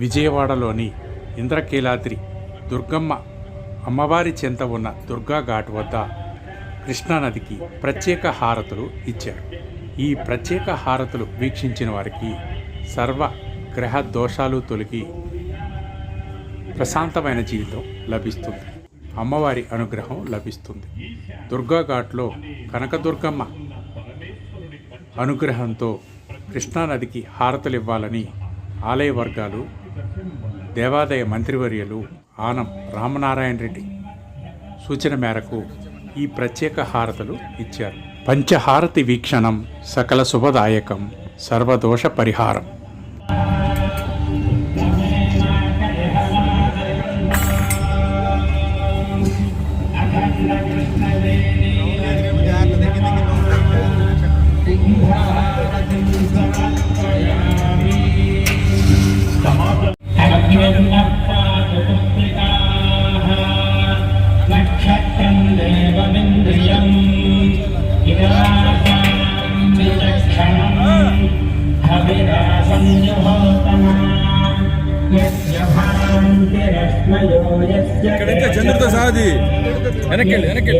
విజయవాడలోని ఇంద్రకీలాద్రి దుర్గమ్మ అమ్మవారి చెంత ఉన్న దుర్గా ఘాట్ వద్ద కృష్ణానదికి ప్రత్యేక హారతులు ఇచ్చారు. ఈ ప్రత్యేక హారతులు వీక్షించిన వారికి సర్వ గ్రహ దోషాలు తొలగి ప్రశాంతమైన జీవితం లభిస్తుంది. అమ్మవారి అనుగ్రహం లభిస్తుంది. దుర్గా ఘాట్లో కనకదుర్గమ్మ అనుగ్రహంతో కృష్ణానదికి హారతులు ఇవ్వాలని ఆలయ వర్గాలు, దేవాదాయ మంత్రివర్యులు ఆనం రామనారాయణ రెడ్డి సూచన మేరకు ఈ ప్రత్యేక హారతులు ఇచ్చారు. పంచహారతి వీక్షణం సకల శుభదాయకం, సర్వదోష పరిహారం. ఇక్కడైతే చంద్రుడితో సాది వెనక్కి